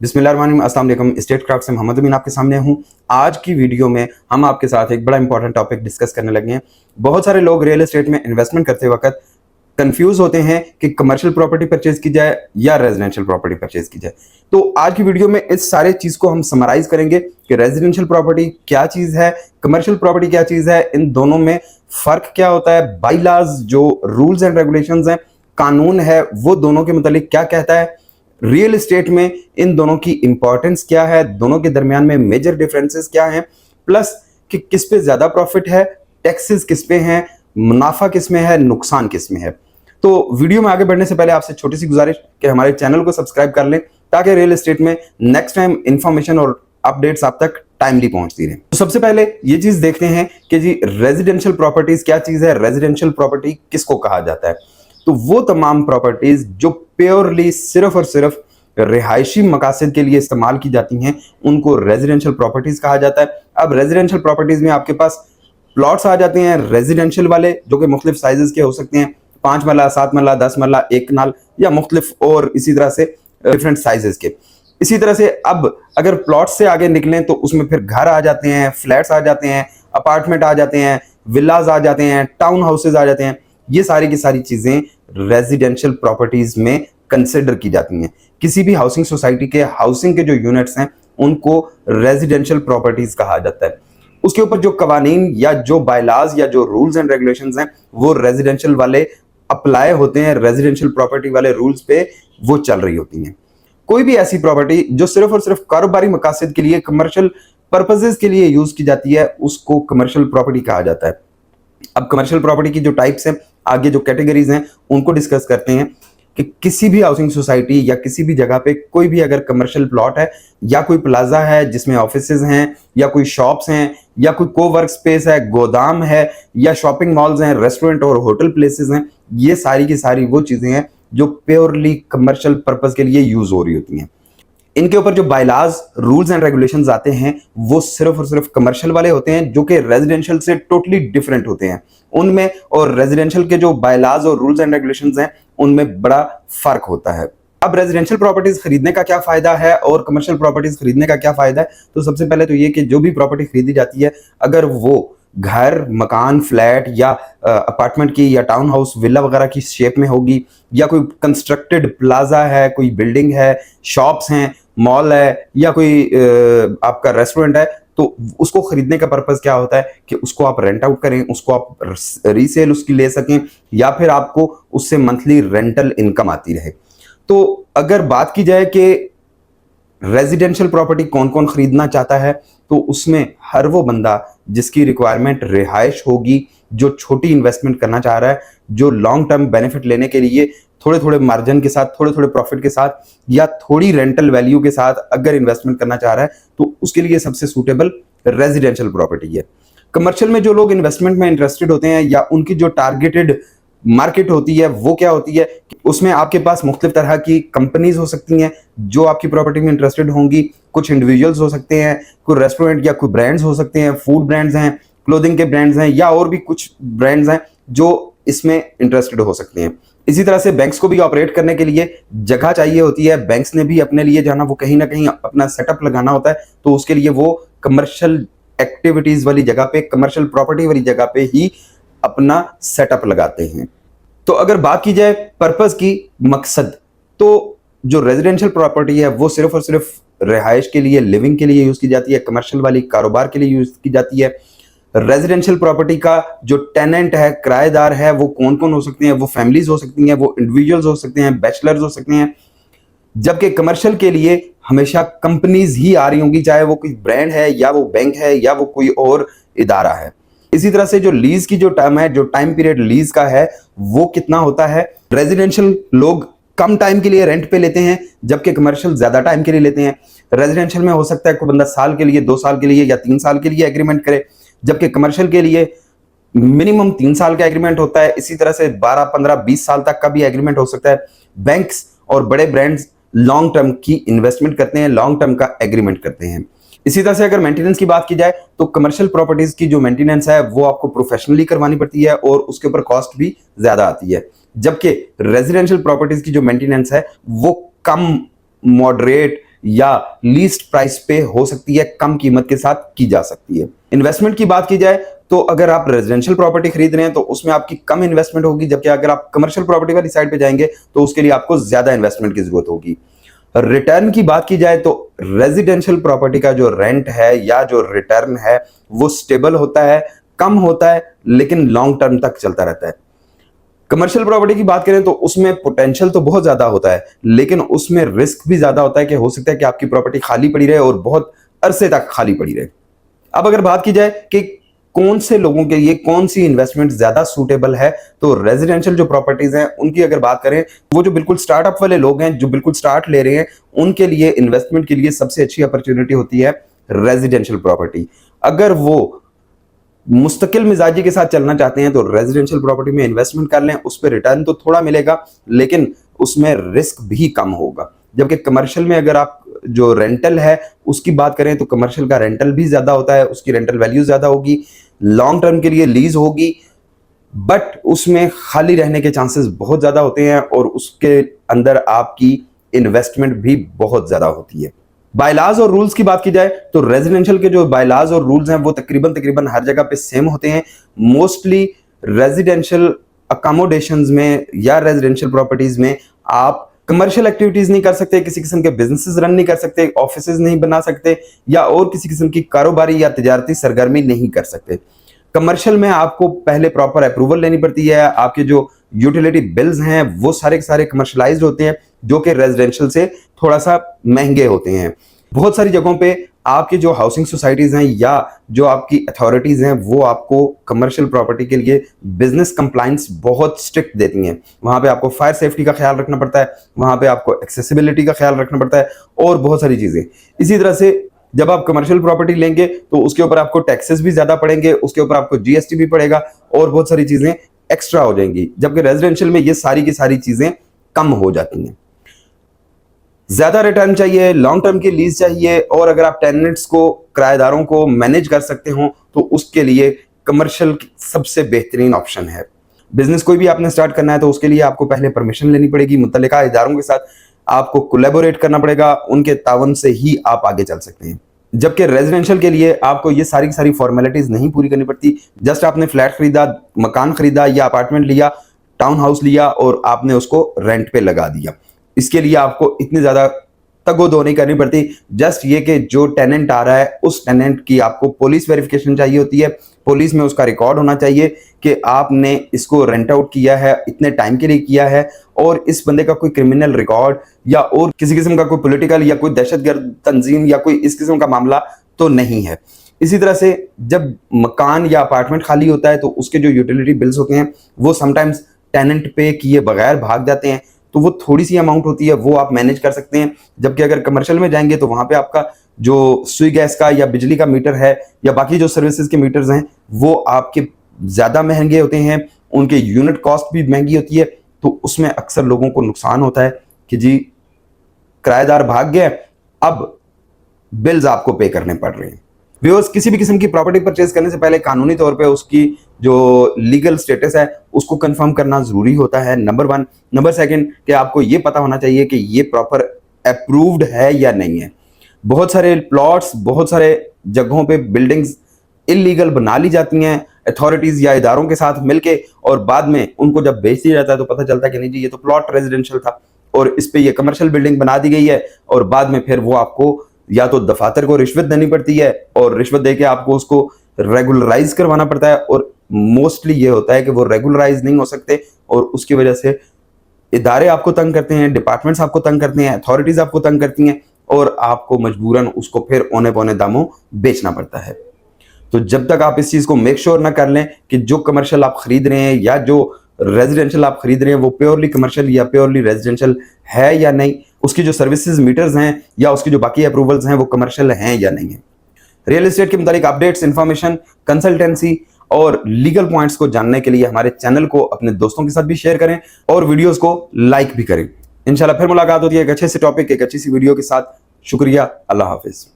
बिस्मिल्लाहिर्रहमानिर्रहीम, अस्सलाम वालेकुम। स्टेट क्राफ्ट से मोहम्मद अमीन आपके सामने हूं। आज की वीडियो में हम आपके साथ एक बड़ा इंपॉर्टेंट टॉपिक डिस्कस करने लगे हैं। बहुत सारे लोग रियल एस्टेट में इन्वेस्टमेंट करते वक्त कंफ्यूज होते हैं कि कमर्शियल प्रॉपर्टी परचेज की जाए या रेजिडेंशियल प्रॉपर्टी परचेज की जाए। तो आज की वीडियो में इस सारे चीज को हम समराइज करेंगे कि रेजिडेंशियल प्रॉपर्टी क्या चीज है, कमर्शियल प्रॉपर्टी क्या चीज है, इन दोनों में फर्क क्या होता है, बाई लॉज जो रूल्स एंड रेगुलेशंस हैं, कानून है, वो दोनों के मतलब क्या कहता है, रियल एस्टेट में इन दोनों की इंपॉर्टेंस क्या है, दोनों के दरमियान में मेजर डिफरेंसेस क्या हैं, प्लस कि किस पे ज्यादा प्रॉफिट है, टैक्सेस किस पे हैं, मुनाफा किस में है, नुकसान किस में है। तो वीडियो में आगे बढ़ने से पहले आपसे छोटी सी गुजारिश कि हमारे चैनल को सब्सक्राइब कर लें ताकि रियल एस्टेट में नेक्स्ट टाइम इंफॉर्मेशन और अपडेट्स आप तक टाइमली पहुंचती रहे। तो सबसे पहले ये चीज देखते हैं कि जी रेजिडेंशियल प्रॉपर्टीज क्या चीज है, रेजिडेंशियल प्रॉपर्टी किसको कहा जाता है। तो वो तमाम प्रॉपर्टीज जो प्योरली सिर्फ और सिर्फ रिहायशी मकासद के लिए इस्तेमाल की जाती हैं उनको रेजिडेंशियल प्रॉपर्टीज कहा जाता है। अब रेजिडेंशियल प्रॉपर्टीज में आपके पास प्लॉट्स आ जाते हैं रेजिडेंशियल वाले, जो कि मुख्तलिफ साइजेस के हो सकते हैं, 5 मरला, 7 मरला, 10 मरला, 1 कनाल या मुख्तलिफ और इसी तरह से डिफरेंट साइजेस के। इसी तरह से अब अगर प्लॉट से आगे निकलें तो उसमें फिर घर आ जाते हैं, फ्लैट्स आ जाते हैं, अपार्टमेंट आ जाते हैं, विलाज आ जाते हैं, टाउन हाउसेज आ जाते हैं। ये सारी की सारी चीजें रेजिडेंशियल प्रॉपर्टीज में कंसिडर की जाती हैं। किसी भी हाउसिंग सोसाइटी के हाउसिंग के जो यूनिट्स हैं उनको रेजिडेंशियल प्रॉपर्टीज कहा जाता है। उसके ऊपर जो कवानीन या जो बायलाज या जो रूल्स एंड रेगुलेशंस हैं वो रेजिडेंशियल वाले अप्लाई होते हैं, रेजिडेंशियल प्रॉपर्टी वाले रूल्स पे वो चल रही होती हैं। कोई भी ऐसी प्रॉपर्टी जो सिर्फ और सिर्फ कारोबारी मकासद के लिए, कमर्शियल पर्पसेस के लिए यूज की जाती है उसको कमर्शियल प्रॉपर्टी कहा जाता है। अब कमर्शियल प्रॉपर्टी की जो टाइप्स हैं, आगे जो कैटेगरीज हैं उनको डिस्कस करते हैं कि किसी भी हाउसिंग सोसाइटी या किसी भी जगह पे कोई भी अगर कमर्शियल प्लॉट है या कोई प्लाजा है जिसमें ऑफिसेज हैं या कोई शॉप्स हैं या कोई कोवर्क स्पेस है, गोदाम है या शॉपिंग मॉल्स हैं, रेस्टोरेंट और होटल प्लेसेस हैं, ये सारी की सारी वो चीजें हैं जो प्योरली कमर्शियल पर्पस के लिए यूज हो रही होती हैं। इनके ऊपर जो बायलाज रूल्स एंड रेगुलेशंस आते हैं वो सिर्फ और सिर्फ कमर्शियल वाले होते हैं जो कि रेजिडेंशियल से टोटली डिफरेंट होते हैं उनमें, और रेजिडेंशियल के जो बायलाज और रूल्स एंड रेगुलेशंस हैं उनमें बड़ा फर्क होता है। अब रेजिडेंशियल प्रॉपर्टीज खरीदने का क्या फायदा है और कमर्शियल प्रॉपर्टीज खरीदने का क्या फायदा है। तो सबसे पहले तो ये कि जो भी प्रॉपर्टी खरीदी जाती है अगर वो घर, मकान, फ्लैट या अपार्टमेंट की या टाउन हाउस, विला वगैरह की शेप में होगी, या कोई कंस्ट्रक्टेड प्लाजा है, कोई बिल्डिंग है, शॉप्स हैं, मॉल है या कोई आपका रेस्टोरेंट है, तो उसको खरीदने का पर्पस क्या होता है कि उसको आप रेंट आउट करें, उसको आप रीसेल उसकी ले सकें या फिर आपको उससे मंथली रेंटल इनकम आती रहे। तो अगर बात की जाए कि रेजिडेंशियल प्रॉपर्टी कौन कौन खरीदना चाहता है तो उसमें हर वो बंदा जिसकी रिक्वायरमेंट रिहाइश होगी, जो छोटी इन्वेस्टमेंट करना चाह रहा है, जो लॉन्ग टर्म बेनिफिट लेने के लिए थोड़े थोड़े मार्जिन के साथ, थोड़े थोड़े प्रॉफिट के साथ या थोड़ी रेंटल वैल्यू के साथ अगर इन्वेस्टमेंट करना चाह रहा है तो उसके लिए सबसे सूटेबल रेजिडेंशियल प्रॉपर्टी है। कमर्शियल में जो लोग इन्वेस्टमेंट में इंटरेस्टेड होते हैं या उनकी जो टारगेटेड मार्केट होती है वो क्या होती है, उसमें आपके पास मुख्तलिफ तरह की कंपनीज हो सकती हैं जो आपकी प्रॉपर्टी में इंटरेस्टेड होंगी, कुछ इंडिविजुअल्स हो सकते हैं, कोई रेस्टोरेंट या कोई ब्रांड्स हो सकते हैं, फूड ब्रांड्स हैं, क्लोथिंग के ब्रांड्स हैं या और भी कुछ ब्रांड्स हैं जो इसमें इंटरेस्टेड हो सकते हैं। इसी तरह से बैंक्स को भी ऑपरेट करने के लिए जगह चाहिए होती है, बैंक्स ने भी अपने लिए जाना, वो कहीं ना कहीं अपना सेटअप लगाना होता है, तो उसके लिए वो कमर्शियल एक्टिविटीज वाली जगह पे, कमर्शियल प्रॉपर्टी वाली जगह पे ही अपना सेटअप लगाते हैं। तो अगर बात की जाए पर्पस की, मकसद, तो जो रेजिडेंशियल प्रॉपर्टी है वो सिर्फ और सिर्फ रिहाइश के लिए, लिविंग के लिए यूज की जाती है, कमर्शियल वाली कारोबार के लिए यूज की जाती है। रेजिडेंशियल प्रॉपर्टी का जो टेनेंट है, किराएदार है, वो कौन कौन हो सकते हैं, वो फैमिलीज हो सकती हैं, वो इंडिविजुअल्स हो सकते हैं, बैचलर्स हो सकते हैं, जबकि कमर्शियल के लिए हमेशा कंपनीज ही आ रही होंगी, चाहे वो कोई ब्रांड है या वो बैंक है या वो कोई और इदारा है। इसी तरह से जो लीज की जो टाइम है, जो टाइम पीरियड लीज का है वो कितना होता है, रेजिडेंशियल लोग कम टाइम के लिए रेंट पे लेते हैं जबकि कमर्शियल ज्यादा टाइम के लिए लेते हैं। रेजिडेंशियल में हो सकता है कोई बंदा साल के लिए, 2 साल के लिए या 3 साल के लिए एग्रीमेंट करे, जबकि कमर्शियल के लिए मिनिमम 3 साल का एग्रीमेंट होता है। इसी तरह से 12, 15, 20 साल तक का भी एग्रीमेंट हो सकता है। बैंक्स और बड़े ब्रांड्स लॉन्ग टर्म की इन्वेस्टमेंट करते हैं, लॉन्ग टर्म का एग्रीमेंट करते हैं। इसी तरह से अगर मेंटेनेंस की बात की जाए तो कमर्शियल प्रॉपर्टीज की जो मेंटेनेंस है वो आपको प्रोफेशनली करवानी पड़ती है और उसके ऊपर कॉस्ट भी ज्यादा आती है, जबकि रेजिडेंशियल प्रॉपर्टीज की जो मेंटेनेंस है वो कम, मॉडरेट या लीस्ट प्राइस पे हो सकती है, कम कीमत के साथ की जा सकती है। इन्वेस्टमेंट की बात की जाए तो अगर आप रेजिडेंशियल प्रॉपर्टी खरीद रहे हैं तो उसमें आपकी कम इन्वेस्टमेंट होगी, जबकि अगर आप कमर्शियल प्रॉपर्टी वाली साइड पे जाएंगे तो उसके लिए आपको ज्यादा इन्वेस्टमेंट की जरूरत होगी। रिटर्न की बात की जाए तो रेजिडेंशियल प्रॉपर्टी का जो रेंट है या जो रिटर्न है वो स्टेबल होता है, कम होता है, लेकिन लॉन्ग टर्म तक चलता रहता है। कमर्शियल प्रॉपर्टी की बात करें तो उसमें पोटेंशियल तो बहुत ज्यादा होता है, लेकिन उसमें रिस्क भी ज्यादा होता है कि हो सकता है कि आपकी प्रॉपर्टी खाली पड़ी रहे और बहुत अरसे तक खाली पड़ी रहे। अब अगर बात की जाए कि कौन से लोगों के लिए कौन सी इन्वेस्टमेंट ज्यादा सूटेबल है, तो रेजिडेंशियल जो प्रॉपर्टीज हैं उनकी अगर बात करें, वो जो बिल्कुल स्टार्टअप वाले लोग हैं जो बिल्कुल स्टार्ट ले रहे हैं, उनके लिए इन्वेस्टमेंट के लिए सबसे अच्छी अपॉर्चुनिटी होती है रेजिडेंशियल प्रॉपर्टी। अगर वो मुस्तकिल मिजाजी के साथ चलना चाहते हैं तो रेजिडेंशियल प्रॉपर्टी में इन्वेस्टमेंट कर लें, उस पर रिटर्न तो थोड़ा मिलेगा लेकिन उसमें रिस्क भी कम होगा। जबकि कमर्शियल में अगर आप जो रेंटल है उसकी बात करें तो कमर्शियल का रेंटल भी ज्यादा होता है, उसकी रेंटल वैल्यू ज्यादा होगी, लॉन्ग टर्म के लिए लीज होगी, बट उसमें खाली रहने के चांसेस बहुत ज्यादा होते हैं और उसके अंदर आपकी इन्वेस्टमेंट भी बहुत ज्यादा होती है। बायलाज और रूल्स की बात की जाए तो रेजिडेंशियल के जो बायलाज और रूल्स हैं वो तकरीबन हर जगह पे सेम होते हैं। मोस्टली रेजिडेंशियल अकोमोडेशंस में या रेजिडेंशियल प्रॉपर्टीज में आप कमर्शियल एक्टिविटीज नहीं कर सकते, किसी किस्म के बिजनेसेस रन नहीं कर सकते, ऑफिसेज नहीं बना सकते या और किसी किस्म की कारोबारी या तिजारती सरगर्मी नहीं कर सकते। कमर्शियल में आपको पहले प्रॉपर अप्रूवल लेनी पड़ती है, आपके जो यूटिलिटी बिल्स हैं वो सारे के सारे कमर्शलाइज्ड होते हैं जो कि रेजिडेंशियल से थोड़ा सा महंगे होते हैं। बहुत सारी जगहों पे आपकी जो हाउसिंग सोसाइटीज हैं या जो आपकी अथॉरिटीज हैं वो आपको कमर्शियल प्रॉपर्टी के लिए बिजनेस कंप्लाइंस बहुत स्ट्रिक्ट देती हैं। वहां पे आपको फायर सेफ्टी का ख्याल रखना पड़ता है, वहां पे आपको एक्सेसिबिलिटी का ख्याल रखना पड़ता है और बहुत सारी चीजें। इसी तरह से जब आप कमर्शियल प्रॉपर्टी लेंगे तो उसके ऊपर आपको टैक्सेस भी ज्यादा पड़ेंगे, उसके ऊपर आपको जीएसटी भी पड़ेगा और बहुत सारी चीजें एक्स्ट्रा हो जाएंगी, जबकि रेजिडेंशियल में ये सारी की सारी चीजें कम हो जाती हैं। ज्यादा रिटर्न चाहिए, लॉन्ग टर्म की लीज चाहिए और अगर आप टेनेंट्स को, किराएदारों को मैनेज कर सकते हो तो उसके लिए कमर्शियल सबसे बेहतरीन ऑप्शन है। बिजनेस कोई भी आपने स्टार्ट करना है तो उसके लिए आपको पहले परमिशन लेनी पड़ेगी, मुतल्लिका इदारों के साथ आपको कोलैबोरेट करना पड़ेगा, उनके तावन से ही आप आगे चल सकते हैं। जबकि रेजिडेंशियल के लिए आपको ये सारी की सारी फॉर्मेलिटीज नहीं पूरी करनी पड़ती। जस्ट आपने फ्लैट खरीदा, मकान खरीदा या अपार्टमेंट लिया, टाउन हाउस लिया और आपने उसको रेंट पे लगा दिया। इसके लिए आपको इतनी ज्यादा तगोदो नहीं करनी पड़ती। जस्ट ये कि जो टेनेंट आ रहा है उस टेनेंट की आपको पुलिस वेरिफिकेशन चाहिए होती है, पुलिस में उसका रिकॉर्ड होना चाहिए कि आपने इसको रेंट आउट किया है, इतने टाइम के लिए किया है और इस बंदे का कोई क्रिमिनल रिकॉर्ड या और किसी किस्म का कोई पॉलिटिकल या कोई दहशतगर्द तंजीम या कोई इस किस्म का मामला तो नहीं है। इसी तरह से जब मकान या अपार्टमेंट खाली होता है तो उसके जो यूटिलिटी बिल्स होते हैं वो समटाइम्स टेनेंट पे किए बगैर भाग जाते हैं, तो वो थोड़ी सी अमाउंट होती है, वो आप मैनेज कर सकते हैं। जबकि अगर कमर्शियल में जाएंगे तो वहां पे आपका जो सुई गैस का या बिजली का मीटर है या बाकी जो सर्विसेज के मीटर्स हैं वो आपके ज्यादा महंगे होते हैं, उनके यूनिट कॉस्ट भी महंगी होती है, तो उसमें अक्सर लोगों को नुकसान होता है कि जी किराएदार भाग गए, अब बिल्स आपको पे करने पड़ रहे हैं। व्यूअर्स, किसी भी किस्म की प्रॉपर्टी परचेज करने से पहले कानूनी तौर पे उसकी जो लीगल स्टेटस है उसको कंफर्म करना जरूरी होता है, नंबर 1। नंबर 2 कि आपको ये पता होना चाहिए कि ये प्रॉपर अप्रूव्ड है या नहीं है। बहुत सारे प्लॉट्स, बहुत सारे जगहों पे बिल्डिंग्स इलीगल बना ली जाती हैं अथॉरिटीज या इदारों के साथ मिलके और बाद में उनको जब बेच दिया जाता है तो पता चलता है कि नहीं जी ये तो प्लॉट रेजिडेंशियल था और इस पे ये कमर्शियल बिल्डिंग बना दी गई है, और बाद में फिर वो आपको या तो दफातर को रिश्वत देनी पड़ती है और रिश्वत देके आपको उसको रेगुलराइज करवाना पड़ता है, और मोस्टली ये होता है कि वो रेगुलराइज नहीं हो सकते और उसकी वजह से इदारे आपको तंग करते हैं, डिपार्टमेंट्स आपको तंग करते हैं, अथॉरिटीज आपको तंग करती हैं और आपको मजबूरन उसको फिर औने पौने दामों बेचना पड़ता है। तो जब तक आप इस चीज को मेक श्योर ना कर लें कि जो कमर्शियल आप खरीद रहे हैं या जो रेजिडेंशियल आप खरीद रहे हैं वो प्योरली कमर्शियल या प्योरली रेजिडेंशियल है या नहीं, उसकी जो सर्विसेज मीटर्स हैं या उसकी जो बाकी अप्रूवल्स हैं वो कमर्शियल हैं या नहीं है। रियल एस्टेट के मुताबिक अपडेट्स, इंफॉर्मेशन, कंसल्टेंसी और लीगल पॉइंट्स को जानने के लिए हमारे चैनल को अपने दोस्तों के साथ भी शेयर करें और वीडियोस को लाइक भी करें। इंशाल्लाह फिर मुलाकात होती है एक अच्छे से टॉपिक, एक अच्छी सी वीडियो के साथ। शुक्रिया, अल्लाह हाफिज।